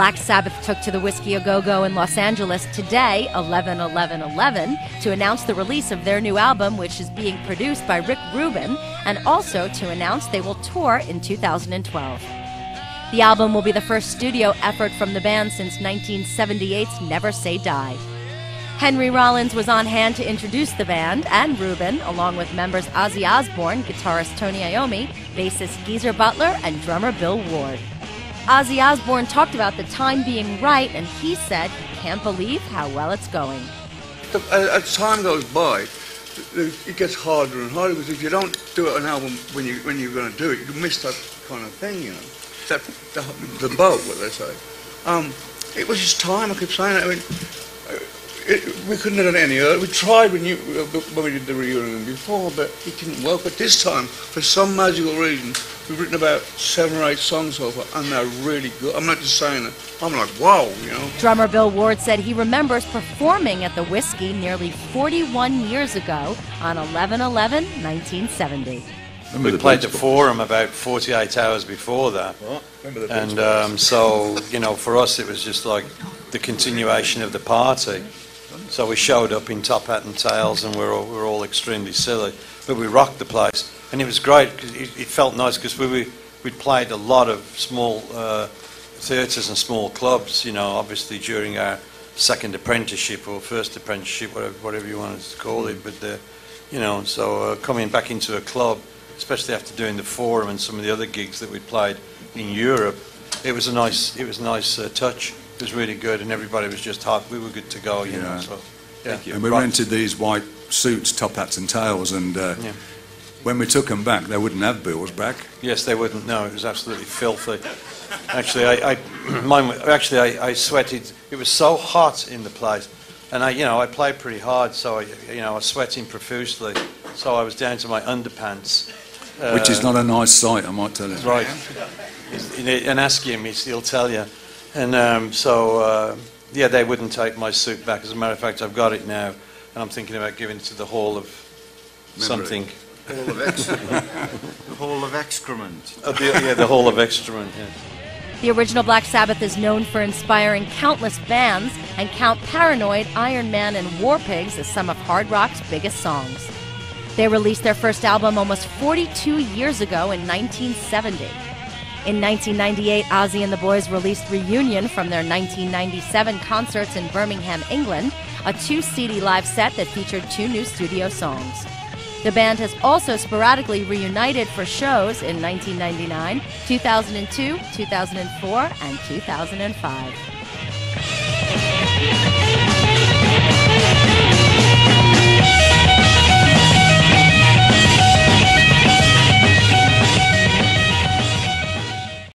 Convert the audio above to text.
Black Sabbath took to the Whiskey A Go-Go in Los Angeles today, 11/11/11, to announce the release of their new album, which is being produced by Rubin, and also to announce they will tour in 2012. The album will be the first studio effort from the band since 1978's Never Say Die. Henry Rollins was on hand to introduce the band and Rubin, along with members Ozzy Osbourne, guitarist Tony Iommi, bassist Geezer Butler, and drummer Bill Ward. Ozzy Osbourne talked about the time being right, and he said he can't believe how well it's going. As time goes by, it gets harder and harder, because if you don't do an album when you're going to do it, you miss that kind of thing, you know. That the boat, what they say. It was just time. I kept saying it. I mean, we couldn't have done it any earlier. We tried when we did the reunion before, but it didn't work. But this time, for some magical reason, we've written about 7 or 8 songs so far, and they're really good. I'm not just saying it. I'm like, wow, you know. Drummer Bill Ward said he remembers performing at the Whiskey nearly 41 years ago on 11/11/1970. We played the Forum about 48 hours before that. And so, you know, for us it was just like the continuation of the party. So we showed up in top hat and tails, and we were all extremely silly. But we rocked the place. And it was great, because it felt nice, because we'd played a lot of small theatres and small clubs, you know, obviously during our second apprenticeship or first apprenticeship, whatever you wanted to call it. But, you know, so coming back into a club, especially after doing the Forum and some of the other gigs that we played in Europe, it was a nice touch. It was really good, and everybody was just hot. We were good to go, you know. So, yeah. And we rented these white suits, top hats and tails, and when we took them back, they wouldn't have bills back. Yes, they wouldn't. No, it was absolutely filthy. Actually, I sweated. It was so hot in the place, and I played pretty hard, so I was sweating profusely. So I was down to my underpants. Which is not a nice sight, I might tell you. Right. And ask him, he'll tell you. And they wouldn't take my suit back. As a matter of fact, I've got it now, and I'm thinking about giving it to the Hall of something. Hall of Excrement. The Hall of Excrement. The Hall of Excrement, yeah. The original Black Sabbath is known for inspiring countless bands, and count Paranoid, Iron Man, and War Pigs as some of hard rock's biggest songs. They released their first album almost 42 years ago in 1970. In 1998, Ozzy and the Boys released Reunion from their 1997 concerts in Birmingham, England, a 2-CD live set that featured 2 new studio songs. The band has also sporadically reunited for shows in 1999, 2002, 2004, and 2005.